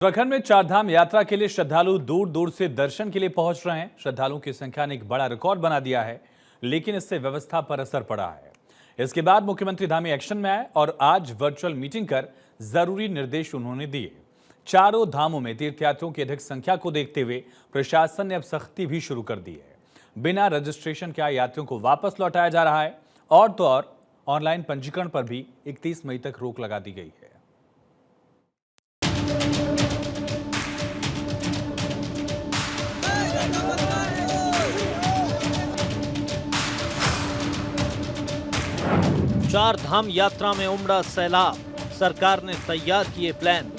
उत्तराखंड में चारधाम यात्रा के लिए श्रद्धालु दूर दूर से दर्शन के लिए पहुंच रहे हैं। श्रद्धालुओं की संख्या ने एक बड़ा रिकॉर्ड बना दिया है, लेकिन इससे व्यवस्था पर असर पड़ा है। इसके बाद मुख्यमंत्री धामी एक्शन में आए और आज वर्चुअल मीटिंग कर जरूरी निर्देश उन्होंने दिए। चारों धामों में तीर्थयात्रियों की अधिक संख्या को देखते हुए प्रशासन ने अब सख्ती भी शुरू कर दी है। बिना रजिस्ट्रेशन के आए यात्रियों को वापस लौटाया जा रहा है और तो और ऑनलाइन पंजीकरण पर भी 31 मई तक रोक लगा दी गई है। चार धाम यात्रा में उमड़ा सैलाब, सरकार ने तैयार किए प्लान।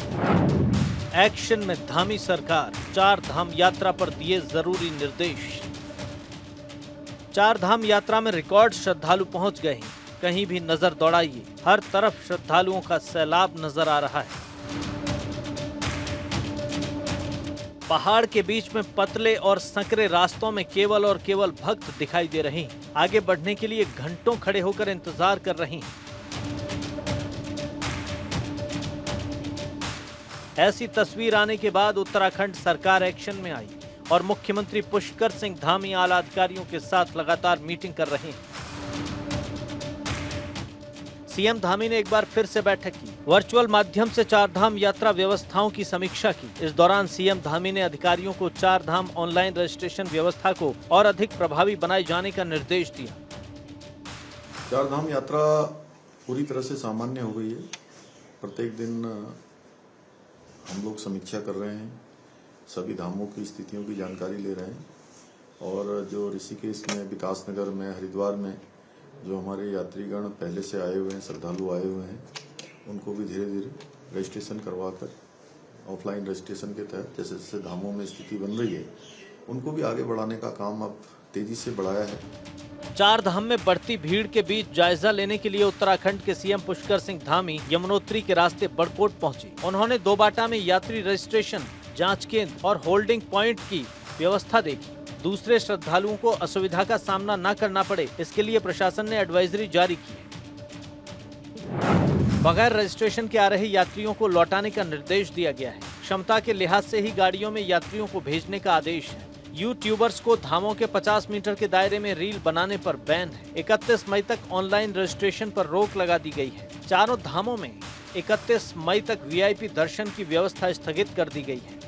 एक्शन में धामी सरकार, चार धाम यात्रा पर दिए जरूरी निर्देश। चार धाम यात्रा में रिकॉर्ड श्रद्धालु पहुंच गए हैं। कहीं भी नजर दौड़ाइए, हर तरफ श्रद्धालुओं का सैलाब नजर आ रहा है। पहाड़ के बीच में पतले और संकरे रास्तों में केवल और केवल भक्त दिखाई दे रहे हैं। आगे बढ़ने के लिए घंटों खड़े होकर इंतजार कर रहे हैं। ऐसी तस्वीर आने के बाद उत्तराखंड सरकार एक्शन में आई और मुख्यमंत्री पुष्कर सिंह धामी आला अधिकारियों के साथ लगातार मीटिंग कर रहे हैं। सीएम धामी ने एक बार फिर से बैठक की, वर्चुअल माध्यम से चारधाम यात्रा व्यवस्थाओं की समीक्षा की। इस दौरान सीएम धामी ने अधिकारियों को चारधाम ऑनलाइन रजिस्ट्रेशन व्यवस्था को और अधिक प्रभावी बनाए जाने का निर्देश दिया। चारधाम यात्रा पूरी तरह से सामान्य हो गई है। प्रत्येक दिन हम लोग समीक्षा कर रहे हैं, सभी धामों की स्थितियों की जानकारी ले रहे हैं और जो ऋषिकेश में, विकासनगर में, हरिद्वार में जो हमारे यात्रीगण पहले से आए हुए हैं, श्रद्धालु आए हुए हैं, उनको भी धीरे धीरे रजिस्ट्रेशन करवाकर ऑफलाइन रजिस्ट्रेशन के तहत जैसे जैसे धामों में स्थिति बन रही है, उनको भी आगे बढ़ाने का काम अब तेजी से बढ़ाया है। चार धाम में बढ़ती भीड़ के बीच जायजा लेने के लिए उत्तराखंड के सीएम पुष्कर सिंह धामी यमुनोत्री के रास्ते बड़कोट पहुंचे। उन्होंने दोबाटा में यात्री रजिस्ट्रेशन, जांच केंद्र और होल्डिंग पॉइंट की व्यवस्था देखी। दूसरे श्रद्धालुओं को असुविधा का सामना न करना पड़े, इसके लिए प्रशासन ने एडवाइजरी जारी की है। बगैर रजिस्ट्रेशन के आ रहे यात्रियों को लौटाने का निर्देश दिया गया है। क्षमता के लिहाज से ही गाड़ियों में यात्रियों को भेजने का आदेश है। यूट्यूबर्स को धामों के 50 मीटर के दायरे में रील बनाने पर बैन है। 31 मई तक ऑनलाइन रजिस्ट्रेशन पर रोक लगा दी गई है। चारों धामों में 31 मई तक वीआईपी दर्शन की व्यवस्था स्थगित कर दी गई है।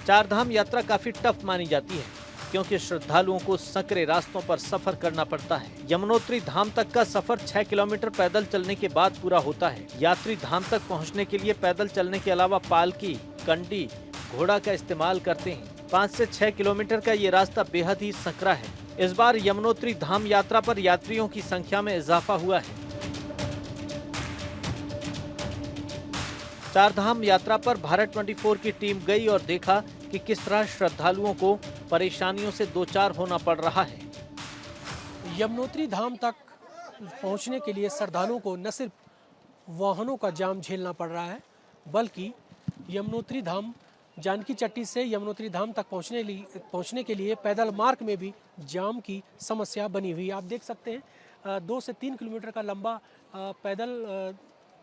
चारधाम यात्रा काफी टफ मानी जाती है क्योंकि श्रद्धालुओं को संकरे रास्तों पर सफर करना पड़ता है। यमुनोत्री धाम तक का सफर 6 किलोमीटर पैदल चलने के बाद पूरा होता है। यात्री धाम तक पहुंचने के लिए पैदल चलने के अलावा पालकी, कंडी, घोड़ा का इस्तेमाल करते हैं। 5 से 6 किलोमीटर का ये रास्ता बेहद ही संकरा है। इस बार यमुनोत्री धाम यात्रा पर यात्रियों की संख्या में इजाफा हुआ है। चारधाम यात्रा पर भारत 24 की टीम गई और देखा कि किस तरह श्रद्धालुओं को परेशानियों से दो चार होना पड़ रहा है। यमुनोत्री धाम तक पहुंचने के लिए श्रद्धालुओं को न सिर्फ वाहनों का जाम झेलना पड़ रहा है, बल्कि यमुनोत्री धाम जानकी चट्टी से यमुनोत्री धाम तक पहुंचने के लिए पैदल मार्ग में भी जाम की समस्या बनी हुई है। आप देख सकते हैं 2 से 3 किलोमीटर का लंबा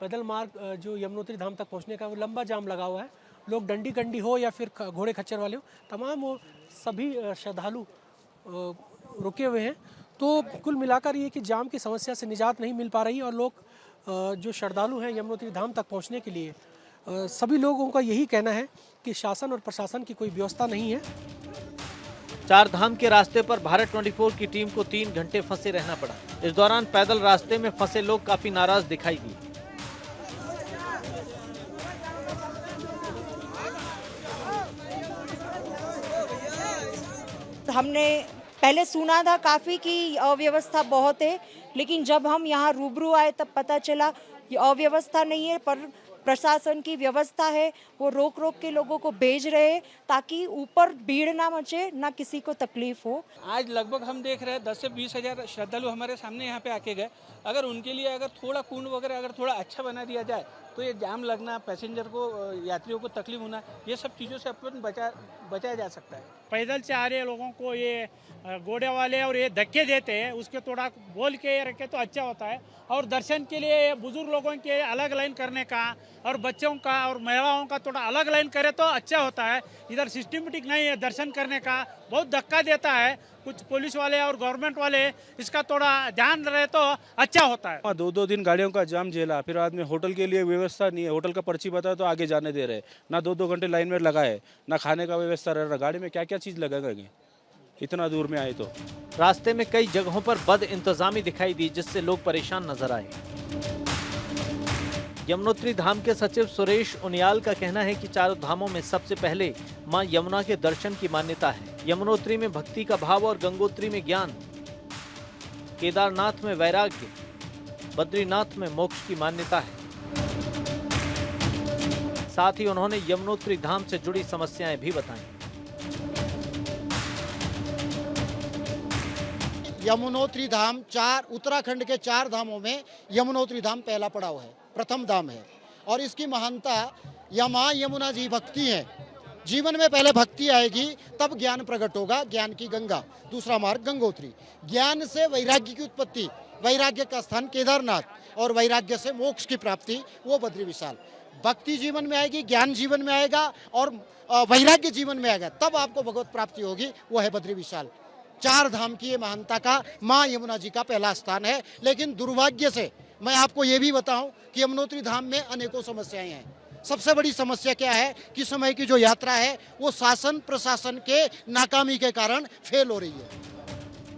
पैदल मार्ग जो यमुनोत्री धाम तक पहुंचने का वो लंबा जाम लगा हुआ है। लोग डंडी कंडी हो या फिर घोड़े खच्चर वाले हो, तमाम वो सभी श्रद्धालु रुके हुए हैं। तो कुल मिलाकर ये कि जाम की समस्या से निजात नहीं मिल पा रही और लोग जो श्रद्धालु हैं यमुनोत्री धाम तक पहुंचने के लिए सभी लोगों का यही कहना है कि शासन और प्रशासन की कोई व्यवस्था नहीं है। चार धाम के रास्ते पर भारत 24 की टीम को 3 घंटे फंसे रहना पड़ा। इस दौरान पैदल रास्ते में फंसे लोग काफी नाराज दिखाई दिए। हमने पहले सुना था काफ़ी कि अव्यवस्था बहुत है, लेकिन जब हम यहाँ रूबरू आए तब पता चला ये अव्यवस्था नहीं है, पर प्रशासन की व्यवस्था है। वो रोक रोक के लोगों को भेज रहे हैं ताकि ऊपर भीड़ ना मचे, ना किसी को तकलीफ हो। आज लगभग हम देख रहे हैं 10 से 20 हज़ार श्रद्धालु हमारे सामने यहाँ पे आके गए। अगर उनके लिए अगर थोड़ा कुंड वगैरह अगर थोड़ा अच्छा बना दिया जाए तो ये जाम लगना, पैसेंजर को, यात्रियों को तकलीफ होना, ये सब चीज़ों से अपन बचाया जा सकता है। पैदल से आ रहे लोगों को ये घोड़े वाले और ये धक्के देते हैं, उसके थोड़ा बोल के रखे तो अच्छा होता है। और दर्शन के लिए बुजुर्ग लोगों के अलग लाइन करने का और बच्चों का और महिलाओं का थोड़ा अलग लाइन करे तो अच्छा होता है। इधर सिस्टमेटिक नहीं है दर्शन करने का, बहुत धक्का देता है। कुछ पुलिस वाले और गवर्नमेंट वाले इसका थोड़ा ध्यान रहे तो अच्छा होता है। 2-2 दिन गाड़ियों का जाम झेला, फिर आदमी होटल के लिए व्यवस्था नहीं है, होटल का पर्ची बताया तो आगे जाने दे रहे, ना 2-2 घंटे लाइन में लगाए, ना खाने का व्यवस्था रह रहा, गाड़ी में क्या क्या चीज़ लगेंगे इतना दूर में आए तो। रास्ते में कई जगहों पर बद इंतजामी दिखाई दी, जिससे लोग परेशान नजर आए। यमुनोत्री धाम के सचिव सुरेश उनियाल का कहना है कि चारों धामों में सबसे पहले मां यमुना के दर्शन की मान्यता है। यमुनोत्री में भक्ति का भाव और गंगोत्री में ज्ञान, केदारनाथ में वैराग्य, बद्रीनाथ में मोक्ष की मान्यता है। साथ ही उन्होंने यमुनोत्री धाम से जुड़ी समस्याएं भी बताई। यमुनोत्री धाम उत्तराखंड के 4 धामों में यमुनोत्री धाम पहला पड़ाव है, प्रथम धाम है। और इसकी महानता मां यमुना जी भक्ति है। जीवन में पहले भक्ति आएगी तब ज्ञान प्रकट होगा, ज्ञान की गंगा। दूसरा मार्ग गंगोत्री, ज्ञान से वैराग्य की उत्पत्ति, वैराग्य का स्थान केदारनाथ, और वैराग्य से मोक्ष की प्राप्ति वो बद्री विशाल। भक्ति जीवन में आएगी, ज्ञान जीवन में आएगा और वैराग्य जीवन में आएगा, तब आपको भगवत प्राप्ति होगी, वो है बद्री विशाल। 4 धाम की ये महानता का मां यमुना जी का पहला स्थान है। लेकिन दुर्भाग्य से मैं आपको ये भी बताऊं कि यमुनोत्री धाम में अनेकों समस्याएं हैं। सबसे बड़ी समस्या क्या है कि समय की जो यात्रा है वो शासन प्रशासन के नाकामी के कारण फेल हो रही है।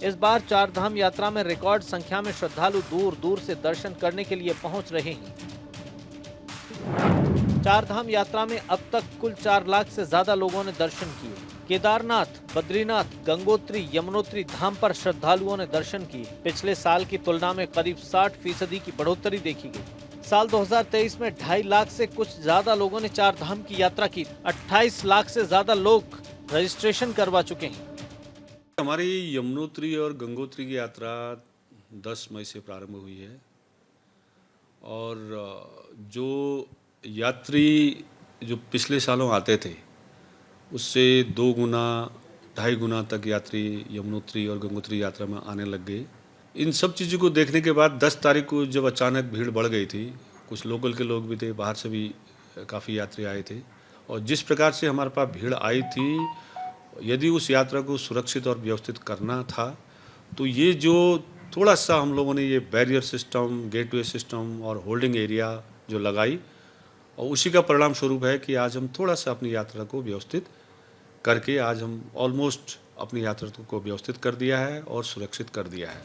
इस बार 4 धाम यात्रा में रिकॉर्ड संख्या में श्रद्धालु दूर दूर से दर्शन करने के लिए पहुंच रहे हैं। 4 धाम यात्रा में अब तक कुल 4 लाख से ज्यादा लोगों ने दर्शन किए। केदारनाथ, बद्रीनाथ, गंगोत्री, यमुनोत्री धाम पर श्रद्धालुओं ने दर्शन किए। पिछले साल की तुलना में करीब 60% की बढ़ोतरी देखी गई। साल 2023 में 2.5 लाख से कुछ ज्यादा लोगों ने 4 धाम की यात्रा की। 28 लाख से ज्यादा लोग रजिस्ट्रेशन करवा चुके हैं। हमारी यमुनोत्री और गंगोत्री की यात्रा 10 मई से प्रारंभ हुई है और जो यात्री जो पिछले सालों आते थे उससे 2 गुना 2.5 गुना तक यात्री यमुनोत्री और गंगोत्री यात्रा में आने लग गए। इन सब चीज़ों को देखने के बाद 10 तारीख को जब अचानक भीड़ बढ़ गई थी, कुछ लोकल के लोग भी थे, बाहर से भी काफ़ी यात्री आए थे, और जिस प्रकार से हमारे पास भीड़ आई थी, यदि उस यात्रा को सुरक्षित और व्यवस्थित करना था तो ये जो थोड़ा सा हम लोगों ने ये बैरियर सिस्टम, गेटवे सिस्टम और होल्डिंग एरिया जो लगाई, और उसी का परिणाम स्वरूप है कि आज हम थोड़ा सा अपनी यात्रा को व्यवस्थित करके आज हम ऑलमोस्ट अपनी यात्रा को व्यवस्थित कर दिया है और सुरक्षित कर दिया है।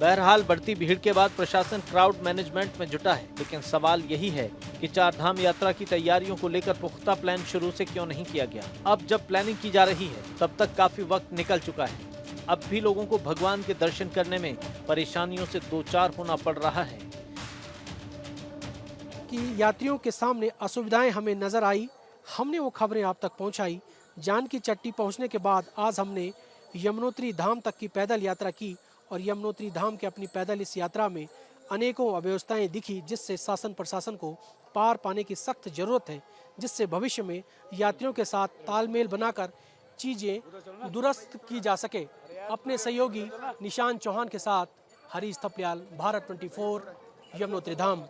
बहरहाल बढ़ती भीड़ के बाद प्रशासन क्राउड मैनेजमेंट में जुटा है, लेकिन सवाल यही है कि 4 धाम यात्रा की तैयारियों को लेकर पुख्ता प्लान शुरू से क्यों नहीं किया गया। अब जब प्लानिंग की जा रही है तब तक काफी वक्त निकल चुका है। अब भी लोगों को भगवान के दर्शन करने में परेशानियों से 2-4 होना पड़ रहा है। कि यात्रियों के सामने असुविधाएं हमें नजर आई, हमने वो खबरें आप तक पहुंचाई। जानकी चट्टी पहुंचने के बाद आज हमने यमुनोत्री धाम तक की पैदल यात्रा की और यमुनोत्री धाम के अपनी पैदल इस यात्रा में अनेकों अव्यवस्थाएं दिखी, जिससे शासन प्रशासन को पार पाने की सख्त जरूरत है, जिससे भविष्य में यात्रियों के साथ तालमेल बनाकर चीजें दुरुस्त की जा सके। अपने सहयोगी निशान चौहान के साथ हरीश थपलियाल, भारत 24, यमुनोत्री धाम।